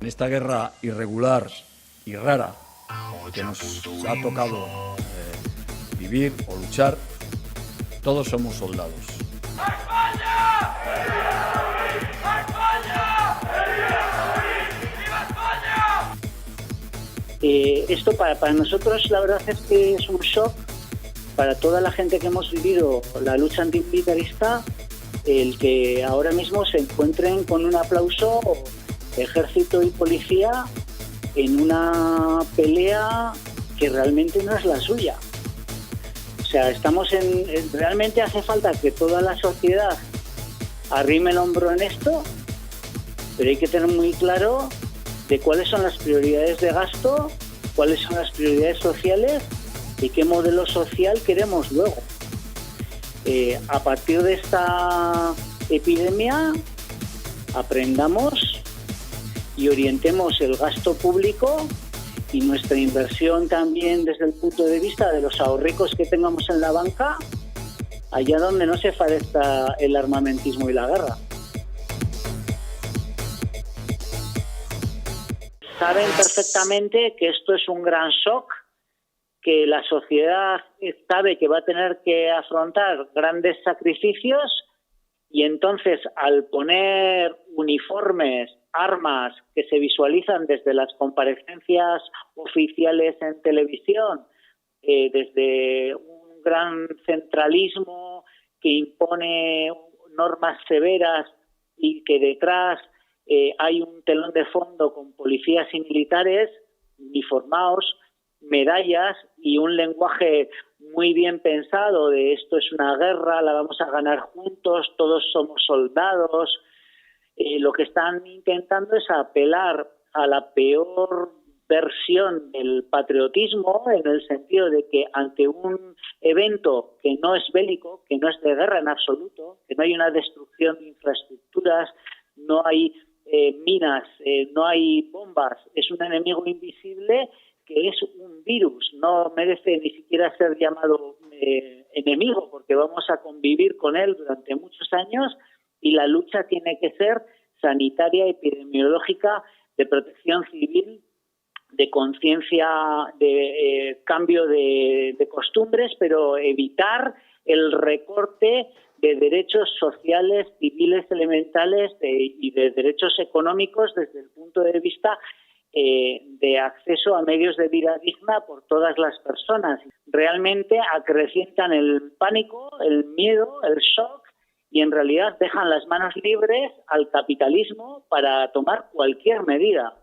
En esta guerra irregular y rara que nos ha tocado vivir o luchar, todos somos soldados. ¡España! ¡España! ¡Viva España! Esto para nosotros la verdad es que es un shock para toda la gente que hemos vivido la lucha antimilitarista, el que ahora mismo se encuentren con un aplauso ejército y policía en una pelea que realmente no es la suya. O sea, realmente hace falta que toda la sociedad arrime el hombro en esto, pero hay que tener muy claro de cuáles son las prioridades de gasto, cuáles son las prioridades sociales y qué modelo social queremos luego. A partir de esta epidemia, aprendamos y orientemos el gasto público y nuestra inversión también desde el punto de vista de los ahorricos que tengamos en la banca, allá donde no se favorezca el armamentismo y la guerra. Saben perfectamente que esto es un gran shock, que la sociedad sabe que va a tener que afrontar grandes sacrificios y entonces al poner uniformes, armas que se visualizan desde las comparecencias oficiales en televisión, desde un gran centralismo que impone normas severas y que detrás hay un telón de fondo con policías y militares uniformados, medallas y un lenguaje muy bien pensado de esto es una guerra, la vamos a ganar juntos, todos somos soldados. Lo que están intentando es apelar a la peor versión del patriotismo, en el sentido de que ante un evento que no es bélico, que no es de guerra en absoluto, que no hay una destrucción de infraestructuras, no hay minas, no hay bombas, es un enemigo invisible que es un virus, no merece ni siquiera ser llamado enemigo, porque vamos a convivir con él durante muchos años y la lucha tiene que ser sanitaria, epidemiológica, de protección civil, de conciencia, de cambio de costumbres, pero evitar el recorte de derechos sociales, civiles, elementales y de derechos económicos desde el punto de vista de acceso a medios de vida digna por todas las personas. Realmente acrecientan el pánico, el miedo, el shock y en realidad dejan las manos libres al capitalismo para tomar cualquier medida.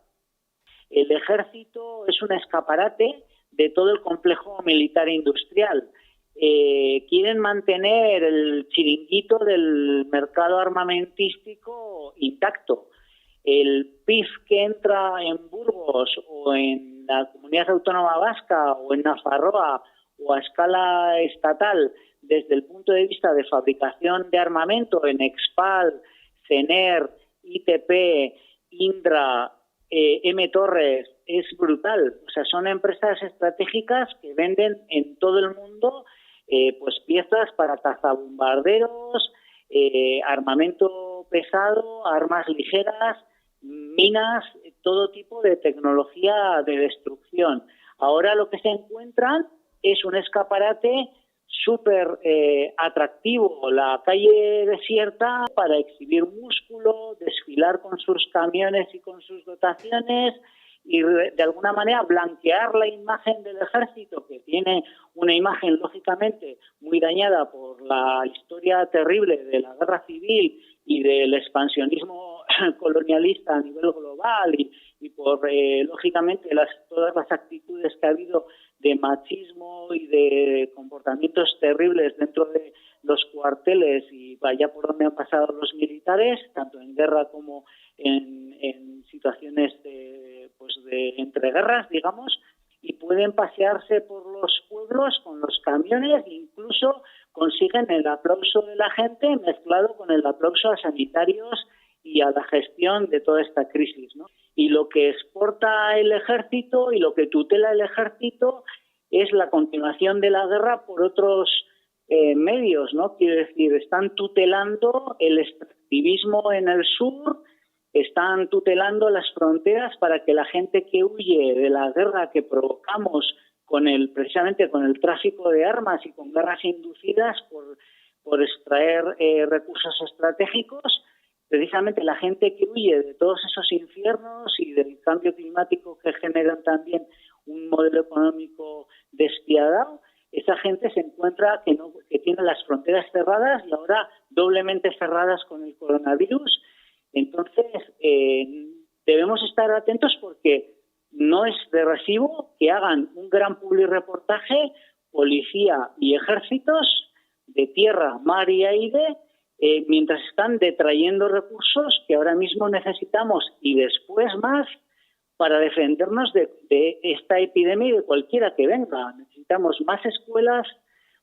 El ejército es un escaparate de todo el complejo militar industrial. Quieren mantener el chiringuito del mercado armamentístico intacto. El PIB que entra en Burgos o en la Comunidad Autónoma Vasca o en Nafarroa o a escala estatal desde el punto de vista de fabricación de armamento en Expal, CENER, ITP, Indra, M. Torres, es brutal. O sea, son empresas estratégicas que venden en todo el mundo pues piezas para cazabombarderos, armamento pesado, armas ligeras, minas, todo tipo de tecnología de destrucción. Ahora lo que se encuentran es un escaparate súper atractivo, la calle desierta para exhibir músculo, desfilar con sus camiones y con sus dotaciones y de alguna manera blanquear la imagen del ejército, que tiene una imagen lógicamente muy dañada por la historia terrible de la guerra civil y del expansionismo colonialista a nivel global y por lógicamente todas las actitudes que ha habido de machismo y de comportamientos terribles dentro de los cuarteles y vaya por donde han pasado los militares, tanto en guerra como en situaciones de entreguerras, digamos, y pueden pasearse por los pueblos con los camiones e incluso consiguen el aplauso de la gente mezclado con el aplauso a sanitarios y a la gestión de toda esta crisis, ¿no? Y lo que exporta el ejército y lo que tutela el ejército es la continuación de la guerra por otros medios, ¿no? Quiero decir, están tutelando el extractivismo en el sur, están tutelando las fronteras para que la gente que huye de la guerra que provocamos precisamente con el tráfico de armas y con guerras inducidas por extraer recursos estratégicos, precisamente la gente que huye de todos esos infiernos y del cambio climático que generan también un modelo económico despiadado, esa gente se encuentra que tiene las fronteras cerradas y ahora doblemente cerradas con el coronavirus. Entonces, debemos estar atentos porque no es de recibo que hagan un gran publireportaje, policía y ejércitos de tierra, mar y aire, mientras están detrayendo recursos que ahora mismo necesitamos y después más para defendernos de esta epidemia y de cualquiera que venga. Necesitamos más escuelas,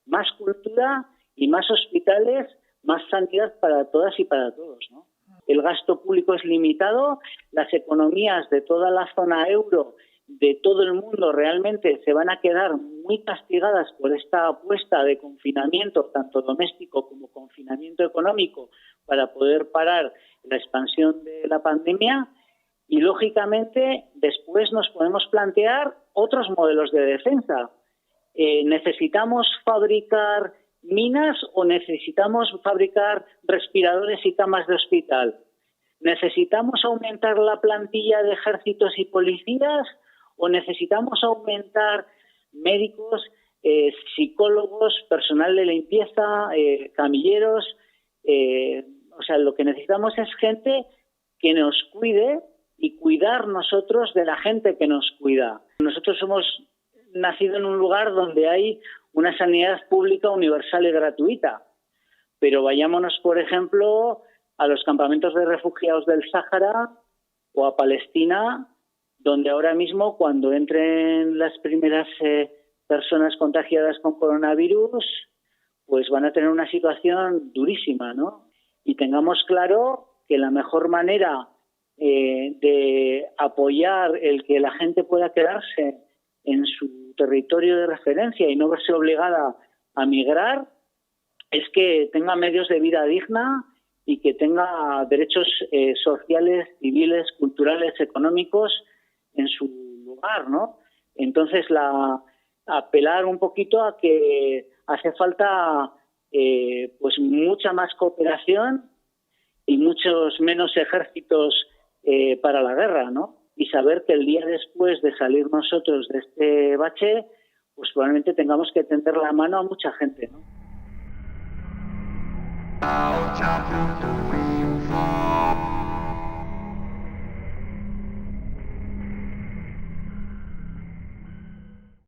más cultura y más hospitales, más sanidad para todas y para todos, ¿no? El gasto público es limitado, las economías de toda la zona euro, de todo el mundo, realmente se van a quedar muy castigadas por esta apuesta de confinamiento, tanto doméstico como confinamiento económico, para poder parar la expansión de la pandemia. Y, lógicamente, después nos podemos plantear otros modelos de defensa. ¿Necesitamos fabricar minas o necesitamos fabricar respiradores y camas de hospital? ¿Necesitamos aumentar la plantilla de ejércitos y policías o necesitamos aumentar médicos, psicólogos, personal de limpieza, camilleros? O sea, lo que necesitamos es gente que nos cuide y cuidar nosotros de la gente que nos cuida. Nosotros hemos nacido en un lugar donde hay una sanidad pública universal y gratuita, pero vayámonos, por ejemplo, a los campamentos de refugiados del Sáhara o a Palestina, donde ahora mismo, cuando entren las primeras personas contagiadas con coronavirus, pues van a tener una situación durísima, ¿no? Y tengamos claro que la mejor manera de apoyar el que la gente pueda quedarse en su territorio de referencia y no verse obligada a migrar es que tenga medios de vida digna y que tenga derechos sociales, civiles, culturales, económicos en su lugar, ¿no? Entonces, apelar un poquito a que hace falta pues mucha más cooperación y muchos menos ejércitos para la guerra, ¿no? Y saber que el día después de salir nosotros de este bache, pues probablemente tengamos que tender la mano a mucha gente, ¿no?